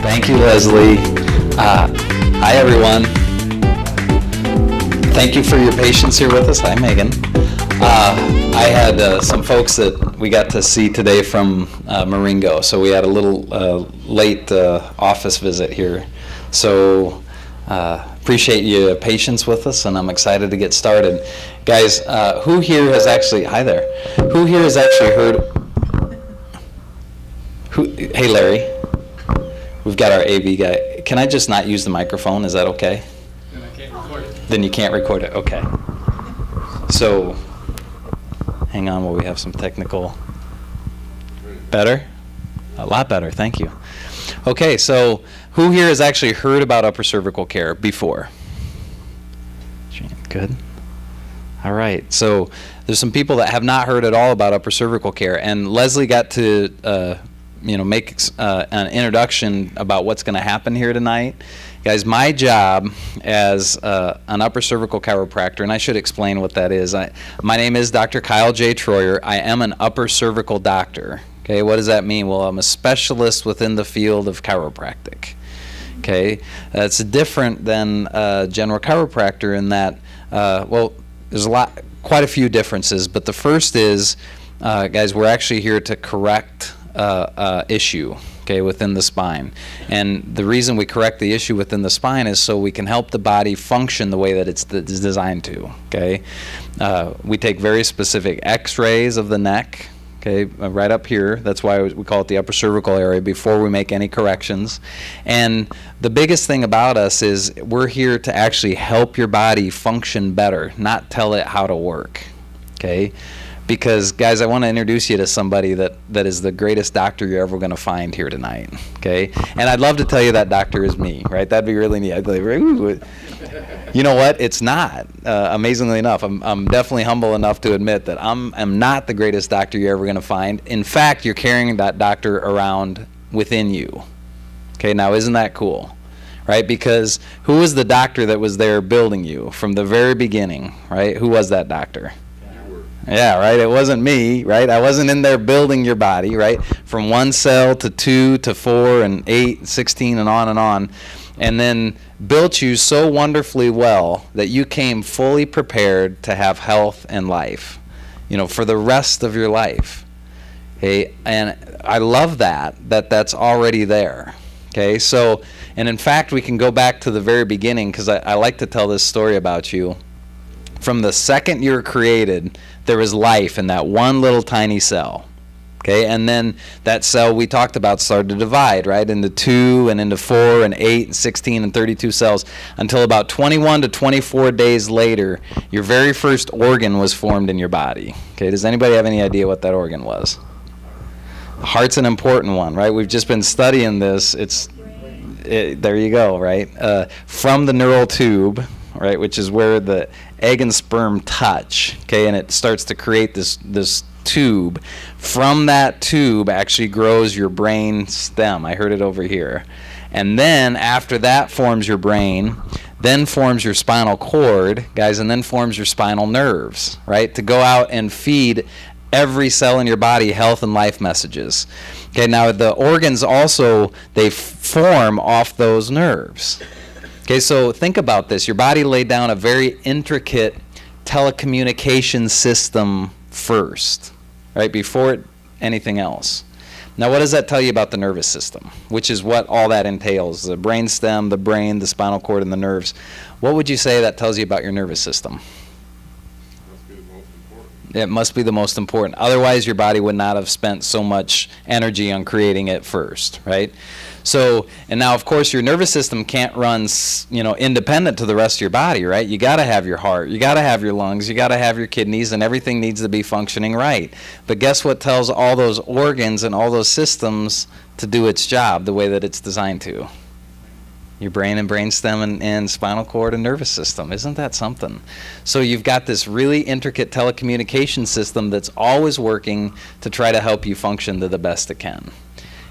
Thank you, Leslie. Hi, everyone. Thank you for your patience here with us. Hi, Megan. I had some folks that we got to see today from Marengo, so we had a little late office visit here. So appreciate your patience with us, and I'm excited to get started. Guys, who here has actually, hi there, who here has actually heard, hey Larry, we've got our AV guy. Can I just not use the microphone? Is that okay? Then I can't record it. Then you can't record it, okay. So, hang on while we have some technical, better? A lot better, thank you. Okay, so who here has actually heard about upper cervical care before? Good. All right, so there's some people that have not heard at all about upper cervical care, and Leslie got to make an introduction about what's going to happen here tonight. Guys, my job as an upper cervical chiropractor, and I should explain what that is. My name is Dr. Kyle J. Troyer. I am an upper cervical doctor. Okay, what does that mean? Well, I'm a specialist within the field of chiropractic. Okay, that's different than a general chiropractor in that, well, there's quite a few differences, but the first is, guys, we're actually here to correct issue, okay, within the spine. And the reason we correct the issue within the spine is so we can help the body function the way that it's designed to, okay? We take very specific x-rays of the neck, okay, right up here. That's why we call it the upper cervical area before we make any corrections. And the biggest thing about us is we're here to actually help your body function better, not tell it how to work, okay? Because, guys, I want to introduce you to somebody that is the greatest doctor you're ever going to find here tonight, okay? And I'd love to tell you that doctor is me, right? That'd be really neat. I'd be like, ooh. You know what? It's not, amazingly enough. I'm definitely humble enough to admit that I'm not the greatest doctor you're ever going to find. In fact, you're carrying that doctor around within you, okay? Now, isn't that cool? Right? Because who was the doctor that was there building you from the very beginning, right? Who was that doctor? Yeah, right? It wasn't me, right? I wasn't in there building your body, right? From 1 cell to 2 to 4 and 8, 16 and on, and then built you so wonderfully well that you came fully prepared to have health and life, you know, for the rest of your life. Okay? And I love that's already there. Okay? So, and in fact, we can go back to the very beginning because I like to tell this story about you. From the second you were created, there was life in that one little tiny cell. Okay, and then that cell we talked about started to divide, right, into 2 and into 4 and 8 and 16 and 32 cells until about 21 to 24 days later, your very first organ was formed in your body. Okay, does anybody have any idea what that organ was? The heart's an important one, right? We've just been studying this. There you go, right? From the neural tube, right, which is where the egg and sperm touch, okay, and it starts to create this tube. From that tube actually grows your brain stem. I heard it over here. And then after that forms your brain, then forms your spinal cord, guys, and then forms your spinal nerves, right, to go out and feed every cell in your body health and life messages. Okay, now the organs also, they form off those nerves. Okay, so think about this. Your body laid down a very intricate telecommunication system first, right, before anything else. Now, what does that tell you about the nervous system, which is what all that entails, the brain stem, the brain, the spinal cord, and the nerves? What would you say that tells you about your nervous system? It must be the most important. Otherwise, your body would not have spent so much energy on creating it first, right? So, and now, of course, your nervous system can't run, independent to the rest of your body, right? You got to have your heart, you got to have your lungs, you got to have your kidneys, and everything needs to be functioning right. But guess what tells all those organs and all those systems to do its job the way that it's designed to? Your brain and brainstem and spinal cord and nervous system. Isn't that something? So you've got this really intricate telecommunication system that's always working to try to help you function to the best it can.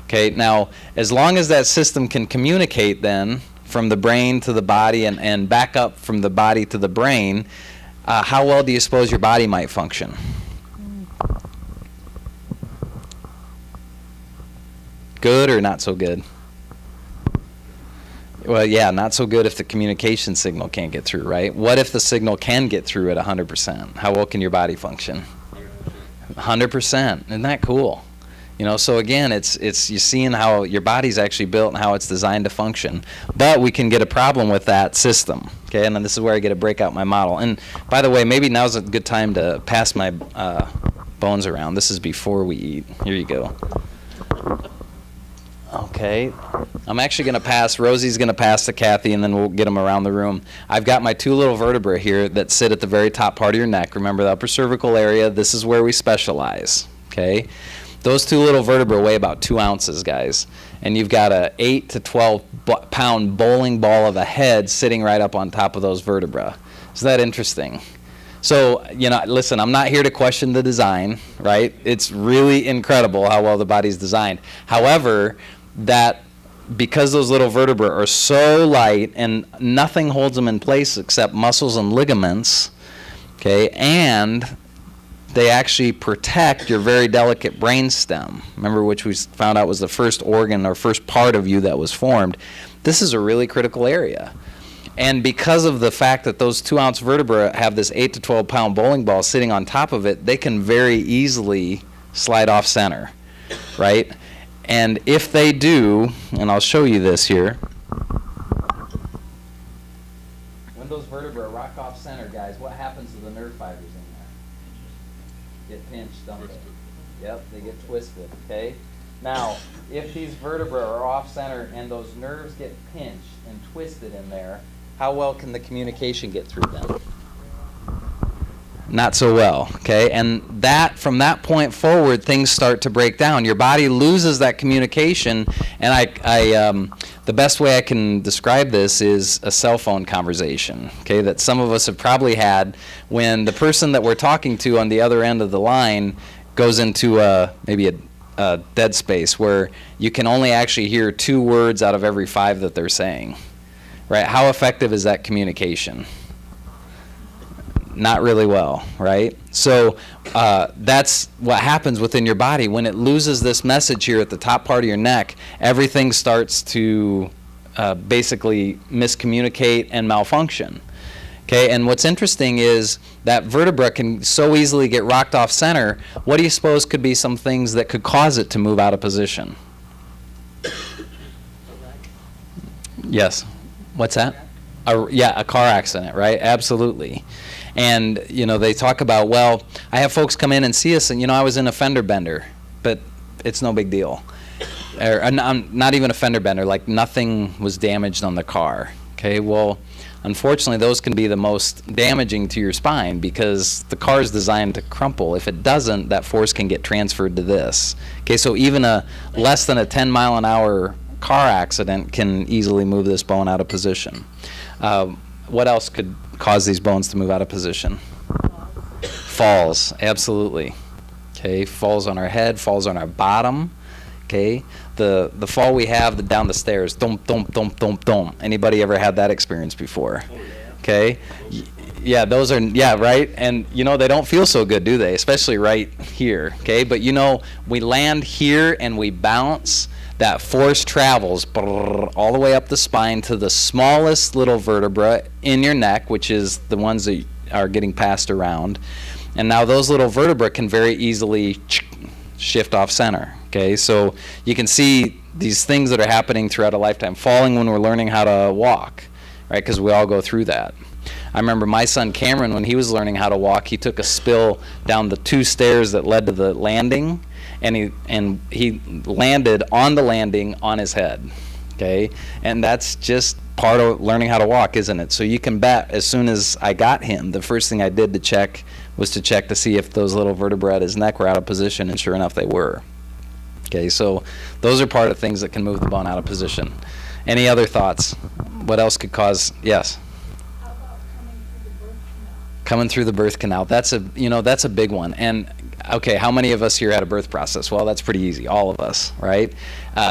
Okay, now, as long as that system can communicate then from the brain to the body and back up from the body to the brain, how well do you suppose your body might function? Good or not so good? Well, yeah, not so good if the communication signal can't get through, right? What if the signal can get through at 100%? How well can your body function? 100%. Isn't that cool? You know, so again, it's you're seeing how your body's actually built and how it's designed to function. But we can get a problem with that system, okay? And then this is where I get to break out my model. And by the way, maybe now's a good time to pass my bones around. This is before we eat. Here you go. Okay, I'm actually going to pass, Rosie's going to pass to Kathy, and then we'll get them around the room. I've got my two little vertebrae here that sit at the very top part of your neck. Remember the upper cervical area, this is where we specialize, okay? Those two little vertebrae weigh about 2 ounces, guys. And you've got a 8 to 12 pound bowling ball of a head sitting right up on top of those vertebrae. Isn't that interesting? So, you know, listen, I'm not here to question the design, right? It's really incredible how well the body's designed. However, that because those little vertebrae are so light and nothing holds them in place except muscles and ligaments, okay, and they actually protect your very delicate brain stem, remember, which we found out was the first organ or first part of you that was formed. This is a really critical area. And because of the fact that those 2 ounce vertebrae have this 8 to 12 pound bowling ball sitting on top of it, they can very easily slide off center, right? And if they do, and I'll show you this here, when those vertebrae rock off center, guys, what happens to the nerve fibers in there? Get pinched, don't they? Yep, they get twisted, okay? Now, if these vertebrae are off center and those nerves get pinched and twisted in there, how well can the communication get through them? Not so well, okay? And that, from that point forward, things start to break down. Your body loses that communication, and the best way I can describe this is a cell phone conversation, okay, that some of us have probably had when the person that we're talking to on the other end of the line goes into maybe a dead space where you can only actually hear 2 words out of every 5 that they're saying, right? How effective is that communication? Not really well, right? So that's what happens within your body. When it loses this message here at the top part of your neck, everything starts to basically miscommunicate and malfunction. Okay, and what's interesting is that vertebra can so easily get rocked off center. What do you suppose could be some things that could cause it to move out of position? Yes. What's that? Yeah, a car accident, right? Absolutely. And, you know, they talk about, well, I have folks come in and see us, and, you know, I was in a fender bender, but it's no big deal. Or, I'm not even a fender bender, like nothing was damaged on the car. Okay, well, unfortunately, those can be the most damaging to your spine because the car is designed to crumple. If it doesn't, that force can get transferred to this. Okay, so even a less than a 10-mile-an-hour car accident can easily move this bone out of position. What else could cause these bones to move out of position? Falls, absolutely. Okay, falls on our head, falls on our bottom. Okay, the fall we have down the stairs, dum dum dum dum dum. Anybody ever had that experience before? Okay, yeah, those are, yeah, right. And you know, they don't feel so good, do they? Especially right here. Okay, but you know, we land here and we bounce. That force travels all the way up the spine to the smallest little vertebra in your neck, which is the ones that are getting passed around. And now those little vertebrae can very easily shift off center. Okay, so you can see these things that are happening throughout a lifetime. Falling when we're learning how to walk, right? Because we all go through that. I remember my son Cameron, when he was learning how to walk, he took a spill down the 2 stairs that led to the landing. And he landed on the landing on his head, okay? And that's just part of learning how to walk, isn't it? So you can bet as soon as I got him, the first thing I did to check was to check to see if those little vertebrae at his neck were out of position, and sure enough, they were. Okay, so those are part of things that can move the bone out of position. Any other thoughts? What else could cause, yes? How about Coming through the birth canal, that's a, you know, that's a big one. And okay, how many of us here had a birth process? Well, that's pretty easy, all of us, right?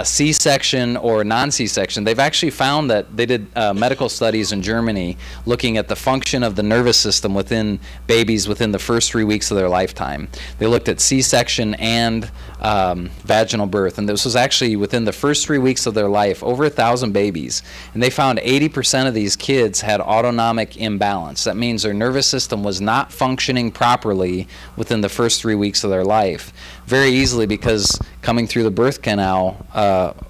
C-section or non-C-section, they've actually found that they did medical studies in Germany looking at the function of the nervous system within babies within the first 3 weeks of their lifetime. They looked at C-section and vaginal birth, and this was actually within the first 3 weeks of their life, over 1,000 babies, and they found 80% of these kids had autonomic imbalance. That means their nervous system was not functioning properly within the first 3 weeks of their life, very easily because coming through the birth canal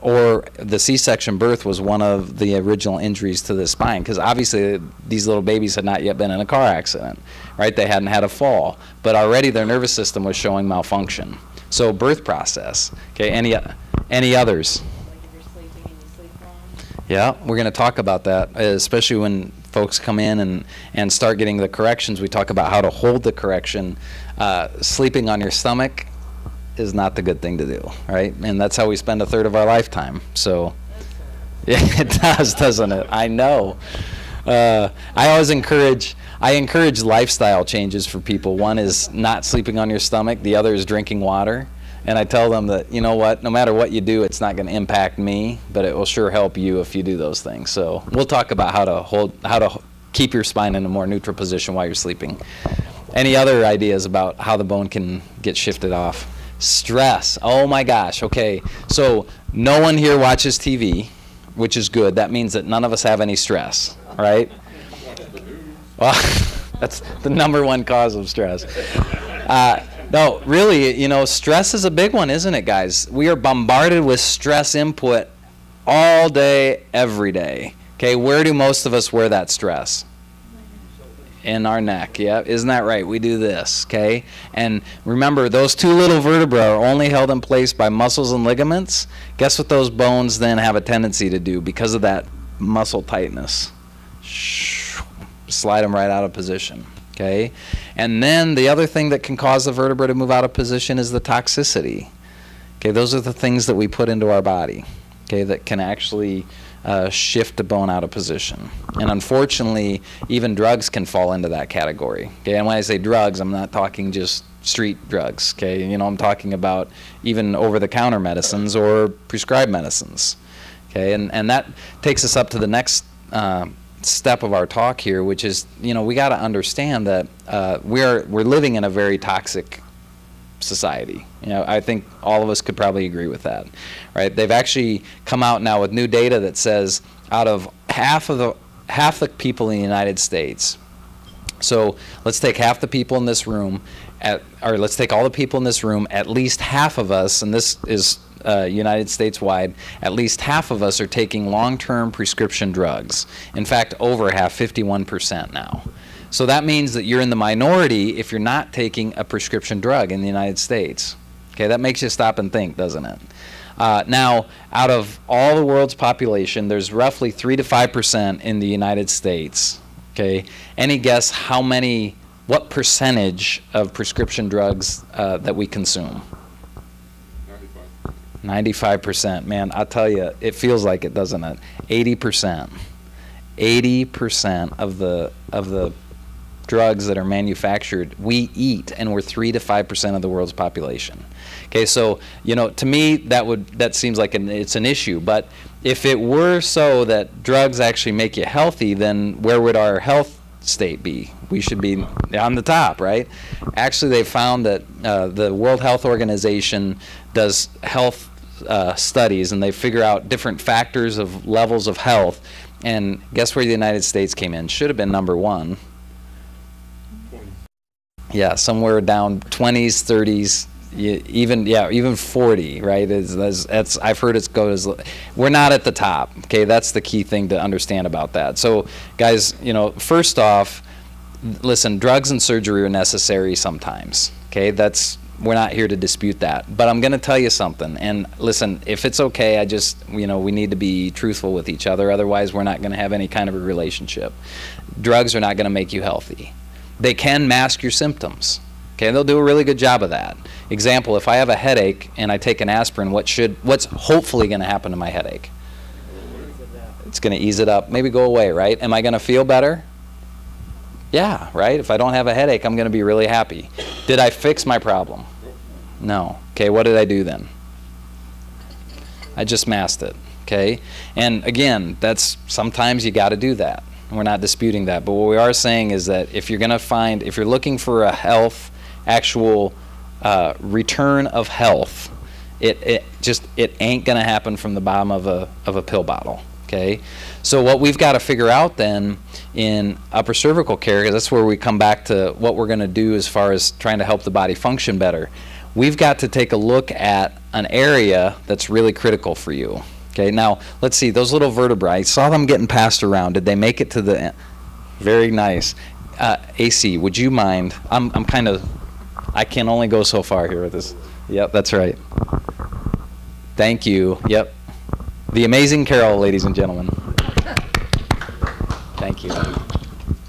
or the C-section birth was one of the original injuries to the spine, because obviously these little babies had not yet been in a car accident, right? They hadn't had a fall, but already their nervous system was showing malfunction. So birth process. Okay, any others? Like if you're sleeping and you sleep wrong. Yeah, we're going to talk about that, especially when folks come in and start getting the corrections. We talk about how to hold the correction. Sleeping on your stomach is not the good thing to do, right? And that's how we spend 1/3 of our lifetime. So, yeah, it does, doesn't it? I know. I encourage lifestyle changes for people. One is not sleeping on your stomach. The other is drinking water. And I tell them that, you know what, no matter what you do, it's not going to impact me, but it will sure help you if you do those things. So we'll talk about how to keep your spine in a more neutral position while you're sleeping. Any other ideas about how the bone can get shifted off? Stress. Oh my gosh. Okay. So no one here watches TV, which is good. That means that none of us have any stress, right? Well, that's the #1 cause of stress. No, really, you know, stress is a big one, isn't it, guys? We are bombarded with stress input all day, every day. Okay, where do most of us wear that stress? In our neck, yeah, isn't that right? We do this, okay? And remember, those two little vertebrae are only held in place by muscles and ligaments. Guess what those bones then have a tendency to do because of that muscle tightness? Slide them right out of position, okay? And then the other thing that can cause the vertebra to move out of position is the toxicity. Okay, those are the things that we put into our body, okay, that can actually shift the bone out of position. And unfortunately, even drugs can fall into that category. Okay, and when I say drugs, I'm not talking just street drugs. Okay, you know, I'm talking about even over-the-counter medicines or prescribed medicines. Okay, and that takes us up to the next step of our talk here, which is, you know, we got to understand that we're living in a very toxic society. You know, I think all of us could probably agree with that, right? They've actually come out now with new data that says out of half the people in the United States. So let's take half the people in this room, or let's take all the people in this room. At least half of us, and this is United States wide, at least half of us are taking long-term prescription drugs. In fact, over half, 51% now. So that means that you're in the minority if you're not taking a prescription drug in the United States. Okay, that makes you stop and think, doesn't it? Now, out of all the world's population, there's roughly 3 to 5% in the United States. Okay, any guess what percentage of prescription drugs that we consume? 95%. Man, I'll tell you, it feels like it, doesn't it? 80%. 80% of the drugs that are manufactured we eat, and we're 3 to 5% of the world's population. Okay, so, you know, to me that seems like it's an issue, but if it were so that drugs actually make you healthy, then where would our health state be? We should be on the top, right? Actually, they found that the World Health Organization does health studies, and they figure out different factors of levels of health, and guess where the United States came in? Should have been #1. Yeah, somewhere down 20s, 30s, even 40, right? I've heard it goes. We're not at the top. Okay, that's the key thing to understand about that. So, guys, you know, first off, listen, drugs and surgery are necessary sometimes. Okay, we're not here to dispute that. But I'm going to tell you something. And listen, if it's okay, we need to be truthful with each other. Otherwise, we're not going to have any kind of a relationship. Drugs are not going to make you healthy. They can mask your symptoms. Okay, they'll do a really good job of that. Example, if I have a headache and I take an aspirin, what's hopefully going to happen to my headache? It's going to ease it up, maybe go away, right? Am I going to feel better? Yeah, right? If I don't have a headache, I'm going to be really happy. Did I fix my problem? No. Okay, what did I do then? I just masked it, okay? And again, that's sometimes you got to do that. We're not disputing that, but what we are saying is that if you're going to find, if you're looking for a health, actual return of health, it ain't going to happen from the bottom of a pill bottle, okay? So what we've got to figure out then in upper cervical care, because that's where we come back to what we're going to do as far as trying to help the body function better. We've got to take a look at an area that's really critical for you. Okay, now let's see, those little vertebrae, I saw them getting passed around. Did they make it to the end? Very nice. AC, would you mind? I can only go so far here with this. Yep, that's right. Thank you. Yep. The amazing Carol, ladies and gentlemen. Thank you.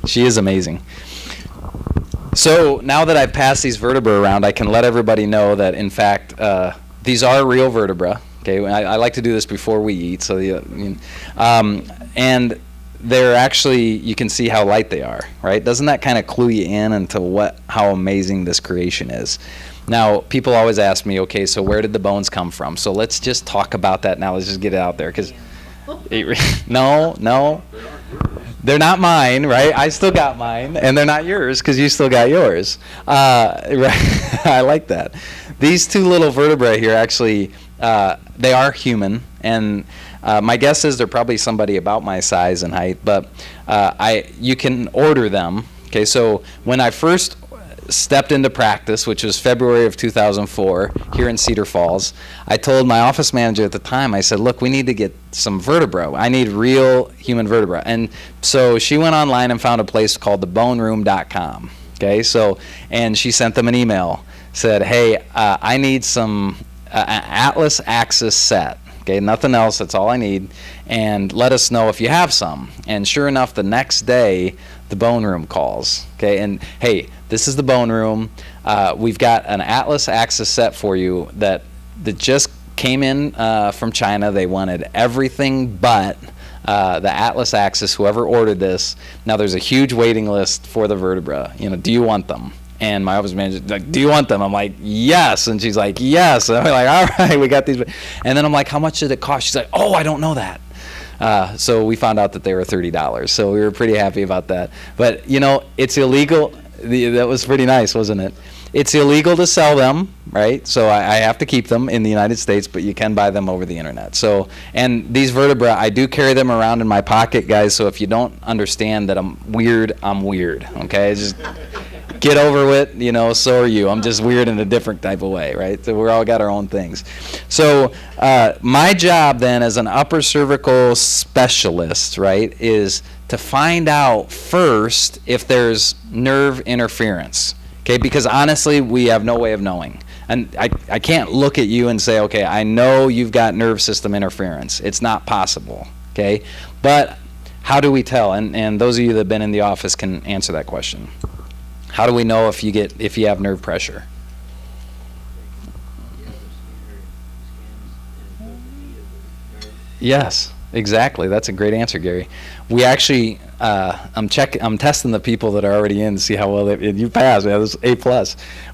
She is amazing. So now that I've passed these vertebrae around, I can let everybody know that, in fact, these are real vertebrae. Okay, I like to do this before we eat, so and they're actually, you can see how light they are, right? Doesn't that kind of clue you in into how amazing this creation is? Now, people always ask me, okay, so where did the bones come from? So let's just talk about that now. Let's just get it out there, because no, they're not mine, right? I still got mine, and they're not yours because you still got yours. Right? I like that. These two little vertebrae here actually, they are human, and my guess is they're probably somebody about my size and height, but you can order them. Okay, so when I first stepped into practice, which was February of 2004 here in Cedar Falls, I told my office manager at the time, I said, look, we need to get some vertebra. I need real human vertebra. And so she went online and found a place called theboneroom.com. Okay, so, and she sent them an email, said, hey, I need some Atlas Axis set. Okay, nothing else, that's all I need, and let us know if you have some. And sure enough, the next day, the Bone Room calls. Okay, and hey, this is the Bone Room. We've got an Atlas Axis set for you that just came in from China. They wanted everything but the Atlas Axis, whoever ordered this. Now there's a huge waiting list for the vertebra. You know, do you want them? And my office manager like, do you want them? I'm like, yes. And she's like, yes. And I'm like, all right, we got these. And then I'm like, how much did it cost? She's like, oh, I don't know that. So we found out that they were $30. So we were pretty happy about that. But, you know, it's illegal. That was pretty nice, wasn't it? It's illegal to sell them, right? So I have to keep them in the United States, but you can buy them over the internet. So, and these vertebrae, I do carry them around in my pocket, guys. So if you don't understand that I'm weird, okay? Just get over it, you know, so are you. I'm just weird in a different type of way, right? So we're all got our own things. So my job then as an upper cervical specialist, right, is to find out first if there's nerve interference, okay? Because honestly, we have no way of knowing. And I can't look at you and say, okay, I know you've got nerve system interference. It's not possible, okay? But how do we tell? And those of you that have been in the office can answer that question. How do we know if you have nerve pressure? Yes, exactly. That's a great answer, Gary. We actually, I'm testing the people that are already in to see how well you passed. Yeah, this is A+.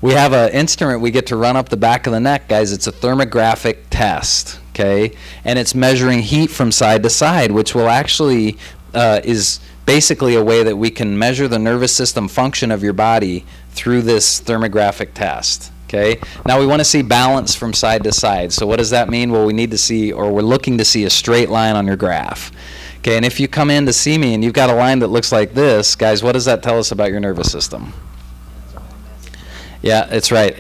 We have an instrument we get to run up the back of the neck, guys. It's a thermographic test, okay? And it's measuring heat from side to side, which will actually is basically a way that we can measure the nervous system function of your body through this thermographic test. Okay. Now we want to see balance from side to side. So what does that mean? Well, we need to see, or we're looking to see, a straight line on your graph. Okay. And if you come in to see me and you've got a line that looks like this, guys, what does that tell us about your nervous system? Yeah, it's right.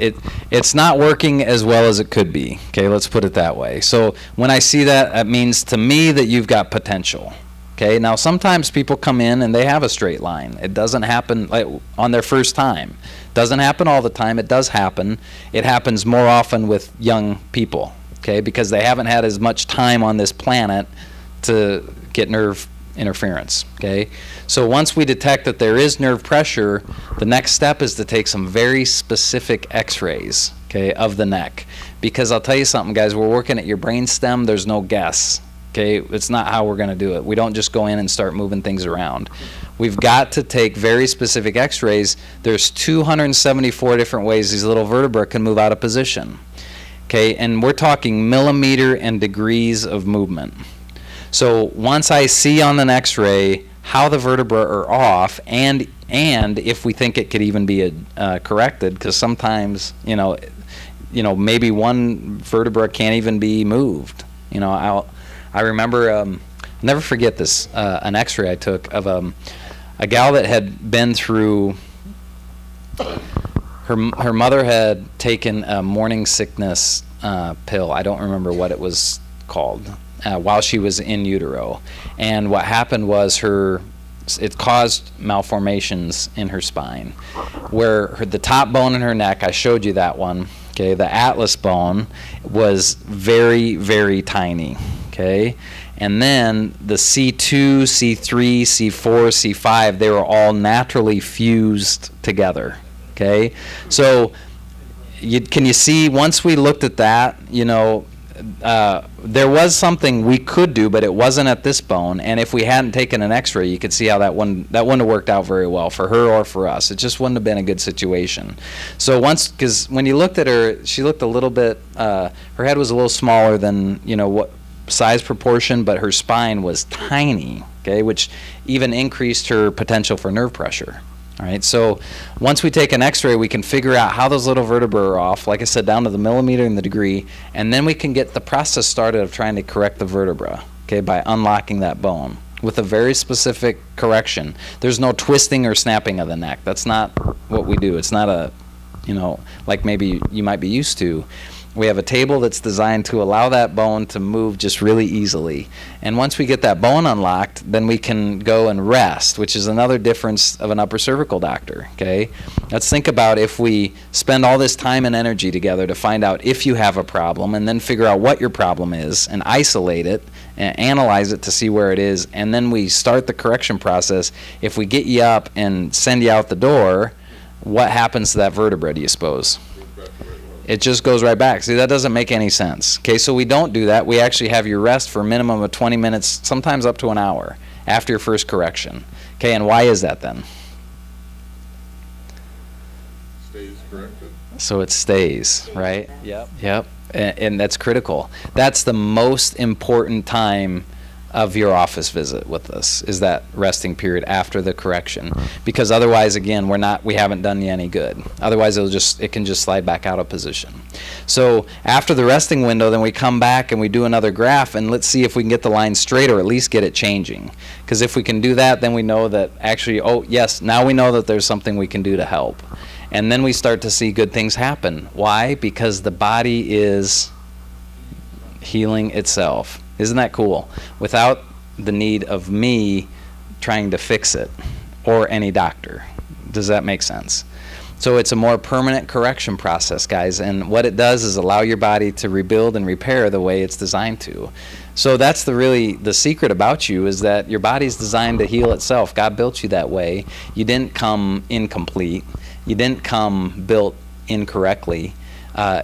It's not working as well as it could be. Okay, let's put it that way. So when I see that, that means to me that you've got potential. Okay, now sometimes people come in and they have a straight line. It doesn't happen like on their first time. Doesn't happen all the time. It does happen. It happens more often with young people, okay, because they haven't had as much time on this planet to get nerve interference, okay? So once we detect that there is nerve pressure, the next step is to take some very specific x-rays, okay, of the neck. Because I'll tell you something, guys, we're working at your brain stem. There's no guess. Okay, it's not how we're going to do it. We don't just go in and start moving things around. We've got to take very specific x-rays. There's 274 different ways these little vertebrae can move out of position. Okay, and we're talking millimeter and degrees of movement. So once I see on an x-ray how the vertebrae are off, and if we think it could even be corrected, because sometimes, maybe one vertebra can't even be moved. I remember, I'll never forget this, an x-ray I took of a gal that had been through, her mother had taken a morning sickness pill. I don't remember what it was called, while she was in utero. And what happened was it caused malformations in her spine, where the top bone in her neck, I showed you that one, okay, the atlas bone was very, very tiny, okay? And then the C2, C3, C4, C5, they were all naturally fused together, okay? So can you see, once we looked at that, there was something we could do, but it wasn't at this bone. And if we hadn't taken an x-ray, you could see how that wouldn't have worked out very well for her or for us. It just wouldn't have been a good situation. So because when you looked at her, she looked a little bit, her head was a little smaller than, what size proportion, but her spine was tiny, okay, which even increased her potential for nerve pressure. All right, so once we take an x-ray, we can figure out how those little vertebrae are off, like I said, down to the millimeter and the degree, and then we can get the process started of trying to correct the vertebra, okay, by unlocking that bone with a very specific correction. There's no twisting or snapping of the neck. That's not what we do. It's not a, like maybe you might be used to. We have a table that's designed to allow that bone to move just really easily. And once we get that bone unlocked, then we can go and rest, which is another difference of an upper cervical doctor, okay? Let's think about if we spend all this time and energy together to find out if you have a problem, and then figure out what your problem is and isolate it and analyze it to see where it is, and then we start the correction process. If we get you up and send you out the door, what happens to that vertebra, do you suppose? It just goes right back. See, that doesn't make any sense. Okay, so we don't do that. We actually have you rest for a minimum of 20 minutes, sometimes up to an hour, after your first correction. Okay, and why is that then? Stays corrected. So it stays, right? Yep. And that's critical. That's the most important time of your office visit with us, is that resting period after the correction, because otherwise, again, we haven't done you any good. Otherwise, it can just slide back out of position. So after the resting window, then we come back and we do another graph, and let's see if we can get the line straight, or at least get it changing. Because if we can do that, then we know that actually, oh yes, now we know that there's something we can do to help. And then we start to see good things happen. Why? Because the body is healing itself. Isn't that cool? Without the need of me trying to fix it, or any doctor. Does that make sense? So it's a more permanent correction process, guys, and what it does is allow your body to rebuild and repair the way it's designed to. So that's the secret about you, is that your body's designed to heal itself. God built you that way. You didn't come incomplete. You didn't come built incorrectly.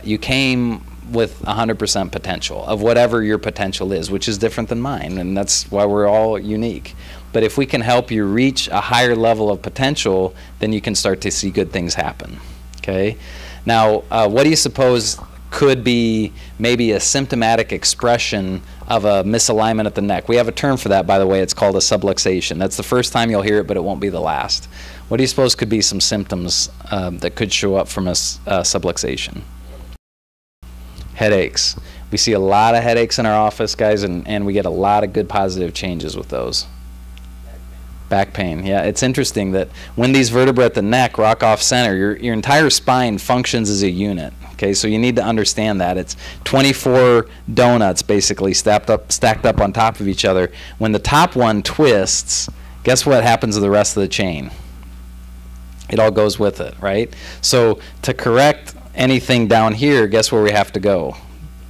You came with 100% potential of whatever your potential is, which is different than mine, and that's why we're all unique. But if we can help you reach a higher level of potential, then you can start to see good things happen, okay? Now, what do you suppose could be maybe a symptomatic expression of a misalignment at the neck? We have a term for that, by the way. It's called a subluxation. That's the first time you'll hear it, but it won't be the last. What do you suppose could be some symptoms that could show up from a subluxation? Headaches. We see a lot of headaches in our office, guys, and we get a lot of good positive changes with those. Back pain. Yeah, it's interesting that when these vertebrae at the neck rock off center, your entire spine functions as a unit. Okay, so you need to understand that. It's 24 donuts basically stacked up on top of each other. When the top one twists, guess what happens to the rest of the chain? It all goes with it, right? So to correct anything down here, guess where we have to go?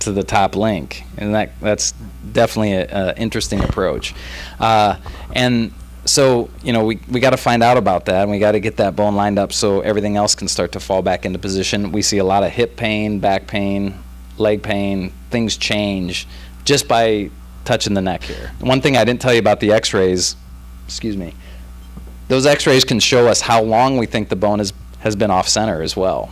To the top link. And that's definitely an interesting approach. And so, we got to find out about that, and we got to get that bone lined up so everything else can start to fall back into position. We see a lot of hip pain, back pain, leg pain. Things change just by touching the neck here. One thing I didn't tell you about the x-rays, excuse me, those x-rays can show us how long we think the bone has been off center as well.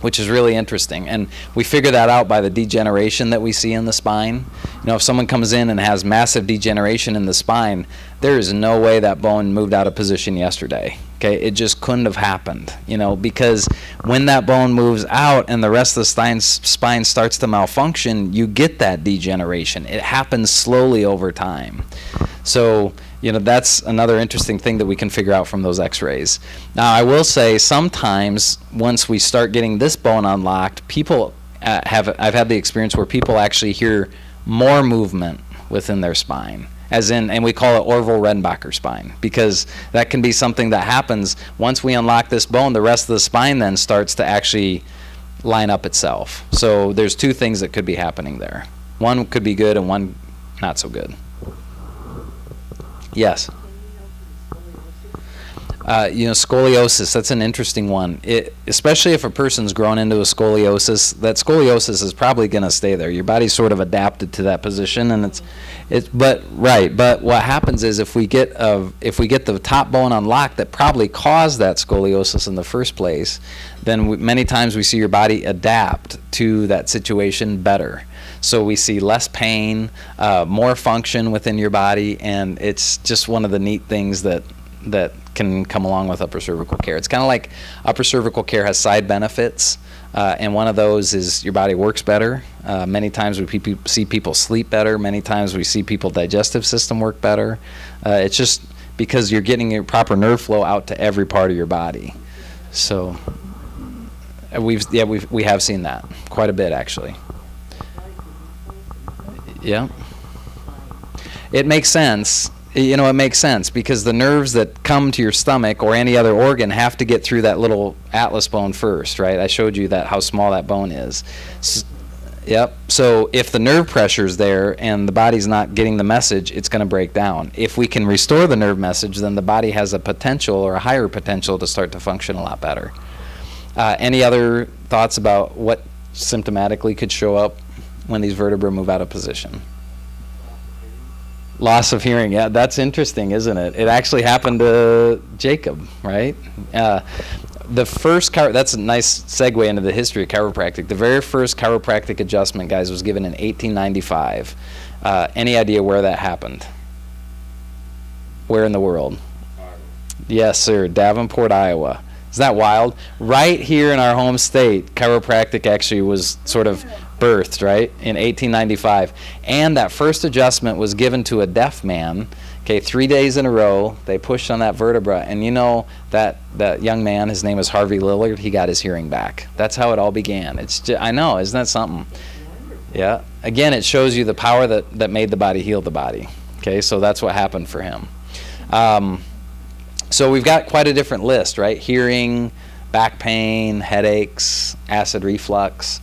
which is really interesting. And we figure that out by the degeneration that we see in the spine. You know, if someone comes in and has massive degeneration in the spine, there is no way that bone moved out of position yesterday. Okay, it just couldn't have happened, you know, because when that bone moves out and the rest of the spine starts to malfunction, you get that degeneration. It happens slowly over time. So, you know, that's another interesting thing that we can figure out from those x-rays. Now, I will say sometimes once we start getting this bone unlocked, people I've had the experience where people actually hear more movement within their spine. As in, and we call it Orville-Redenbacher spine, because that can be something that happens once we unlock this bone. The rest of the spine then starts to actually line up itself. So there's two things that could be happening there. One could be good and one not so good. Yes. You know, scoliosis, that's an interesting one. Especially if a person's grown into a scoliosis, that scoliosis is probably going to stay there. Your body's sort of adapted to that position, and but what happens is if we get the top bone unlocked that probably caused that scoliosis in the first place, then many times we see your body adapt to that situation better. So we see less pain, more function within your body, and it's just one of the neat things that can come along with upper cervical care. It's kind of like upper cervical care has side benefits, and one of those is your body works better. Many times we see people sleep better. Many times we see people's digestive system work better. It's just because you're getting your proper nerve flow out to every part of your body. So we have seen that quite a bit, actually. Yeah. It makes sense. You know, it makes sense because the nerves that come to your stomach or any other organ have to get through that little atlas bone first, right? I showed you how small that bone is. Yep. So if the nerve pressure is there and the body's not getting the message, it's going to break down. If we can restore the nerve message, then the body has a potential or a higher potential to start to function a lot better. Any other thoughts about what symptomatically could show up when these vertebrae move out of position? Loss of hearing, yeah, that's interesting, isn't it? It actually happened to Jacob, right? The first, that's a nice segue into the history of chiropractic. The very first chiropractic adjustment, guys, was given in 1895. Any idea where that happened? Where in the world? Iowa. Yes, sir, Davenport, Iowa. Isn't that wild? Right here in our home state, chiropractic actually was sort of birthed, right, in 1895. And that first adjustment was given to a deaf man. Okay, 3 days in a row, they pushed on that vertebra. And you know, that young man, his name is Harvey Lillard, he got his hearing back. That's how it all began. It's just, I know, isn't that something? Yeah. Again, it shows you the power that made the body heal the body. Okay, so that's what happened for him. So we've got quite a different list, right? Hearing, back pain, headaches, acid reflux.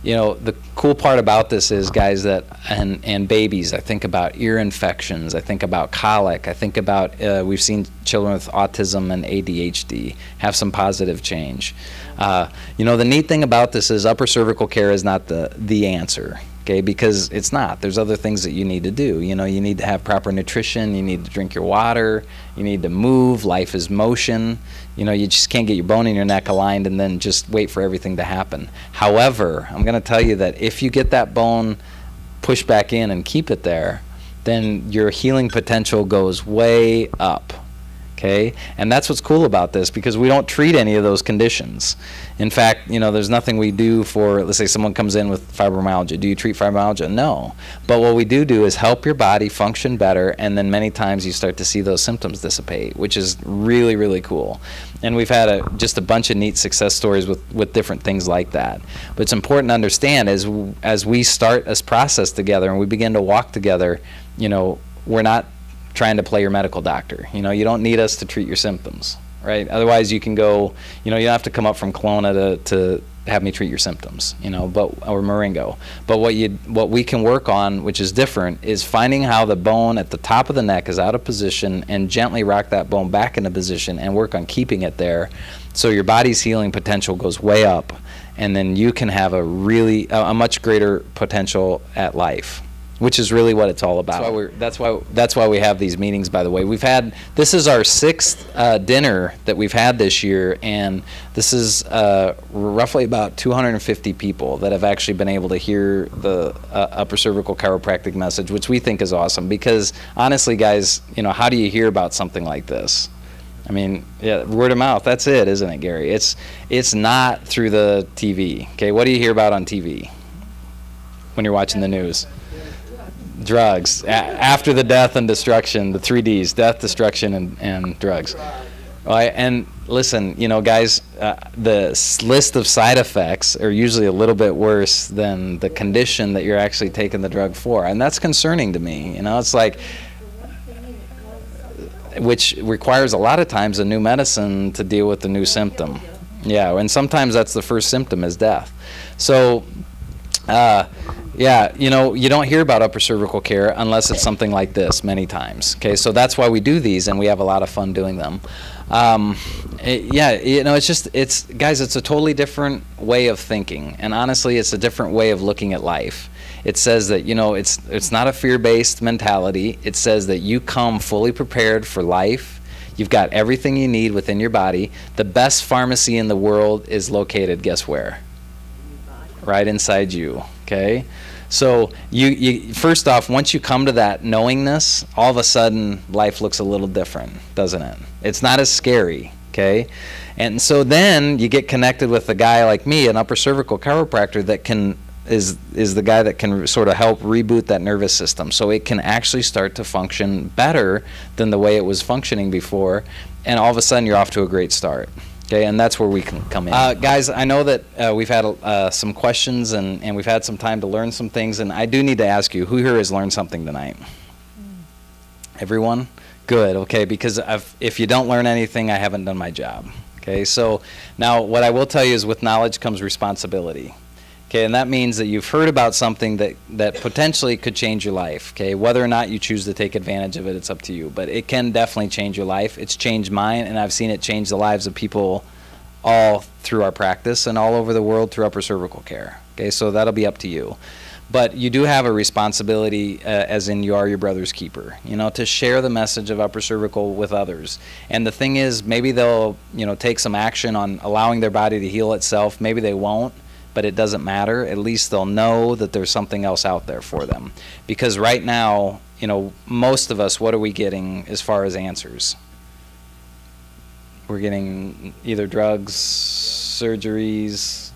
You know, the cool part about this is, guys, that and babies, I think about ear infections, I think about colic, I think about, we've seen children with autism and ADHD have some positive change. You know, the neat thing about this is upper cervical care is not the answer, okay, because it's not. There's other things that you need to do. You know, you need to have proper nutrition, you need to drink your water, you need to move, life is motion. You know, you just can't get your bone in your neck aligned and then just wait for everything to happen. However, I'm going to tell you that if you get that bone pushed back in and keep it there, then your healing potential goes way up. Okay? And that's what's cool about this, because we don't treat any of those conditions. In fact, you know, there's nothing we do for, let's say someone comes in with fibromyalgia. Do you treat fibromyalgia? No. But what we do is help your body function better, and then many times you start to see those symptoms dissipate, which is really, really cool. And we've had just a bunch of neat success stories with different things like that. But it's important to understand as we start this process together and we begin to walk together, you know, we're not trying to play your medical doctor. You know, you don't need us to treat your symptoms, right? Otherwise you can go, you know, you don't have to come up from Kelowna to have me treat your symptoms, you know, or Marengo. But what we can work on, which is different, is finding how the bone at the top of the neck is out of position and gently rock that bone back into position and work on keeping it there so your body's healing potential goes way up, and then you can have a much greater potential at life. which is really what it's all about. That's why we have these meetings, by the way. This is our 6th dinner that we've had this year, and this is roughly about 250 people that have actually been able to hear the upper cervical chiropractic message, which we think is awesome, because honestly, guys, how do you hear about something like this? I mean, yeah, word of mouth, that's it, isn't it, Gary? It's not through the TV. Okay, what do you hear about on TV when you're watching the news? Drugs. After the death and destruction, the 3 Ds, death, destruction, and drugs. Right? And listen, guys, the list of side effects are usually a little bit worse than the condition that you're actually taking the drug for. And that's concerning to me. It's like, which requires a lot of times a new medicine to deal with the new symptom. Yeah, and sometimes that's the first symptom is death. So, yeah, you don't hear about upper cervical care unless it's something like this many times. Okay, so that's why we do these, and we have a lot of fun doing them. Yeah, guys, it's a totally different way of thinking, and honestly, it's a different way of looking at life. It says that, it's not a fear-based mentality. It says that you come fully prepared for life. You've got everything you need within your body. The best pharmacy in the world is located, guess where? Right inside you, okay? So you first off, once you come to that knowingness, all of a sudden life looks a little different, doesn't it? It's not as scary, okay? And so then you get connected with a guy like me, an upper cervical chiropractor that is the guy that can sort of help reboot that nervous system so it can actually start to function better than the way it was functioning before, and all of a sudden you're off to a great start. Okay, and that's where we can come in. Guys, I know that we've had some questions and we've had some time to learn some things, and I do need to ask you, who here has learned something tonight? Everyone? Good, okay, because if you don't learn anything, I haven't done my job. Okay, so now what I will tell you is with knowledge comes responsibility. Okay, and that means that you've heard about something that potentially could change your life. Okay, whether or not you choose to take advantage of it, it's up to you. But it can definitely change your life. It's changed mine, and I've seen it change the lives of people all through our practice and all over the world through upper cervical care. Okay, so that'll be up to you. But you do have a responsibility, as in you are your brother's keeper, to share the message of upper cervical with others. And the thing is, maybe they'll, take some action on allowing their body to heal itself. Maybe they won't. But it doesn't matter. At least they'll know that there's something else out there for them. Because right now, most of us, what are we getting as far as answers? We're getting either drugs, surgeries,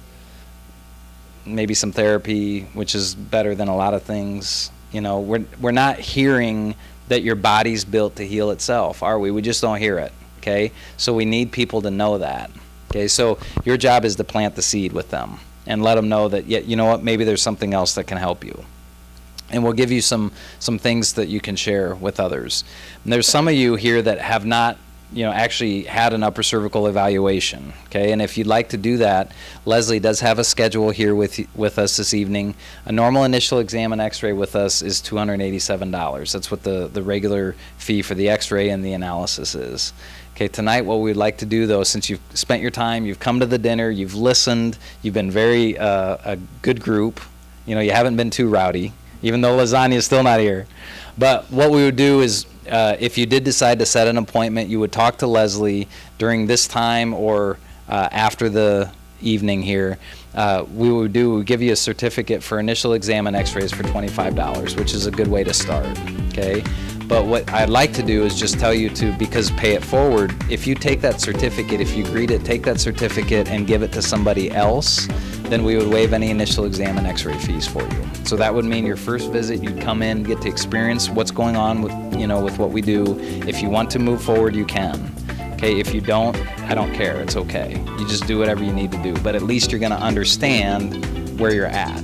maybe some therapy, which is better than a lot of things. We're not hearing that your body's built to heal itself, are we? We just don't hear it, okay? So we need people to know that, okay? So your job is to plant the seed with them and let them know that, you know what, maybe there's something else that can help you. And we'll give you some things that you can share with others. And there's some of you here that have not, actually had an upper cervical evaluation, okay? And if you'd like to do that, Leslie does have a schedule here with us this evening. A normal initial exam and x-ray with us is $287. That's what the regular fee for the x-ray and the analysis is. Okay, tonight what we'd like to do, though, since you've spent your time, you've come to the dinner, you've listened, you've been very a good group. You haven't been too rowdy, even though Lasagna is still not here. But what we would do is, if you did decide to set an appointment, you would talk to Leslie during this time or after the evening here. We would give you a certificate for initial exam and x-rays for $25, which is a good way to start, okay? But what I'd like to do is just tell you because pay it forward, if you take that certificate, if you agree to take that certificate and give it to somebody else, then we would waive any initial exam and x-ray fees for you. So that would mean your first visit, you'd come in, get to experience what's going on with, with what we do. If you want to move forward, you can. Okay, if you don't, I don't care, it's okay. You just do whatever you need to do, but at least you're gonna understand where you're at.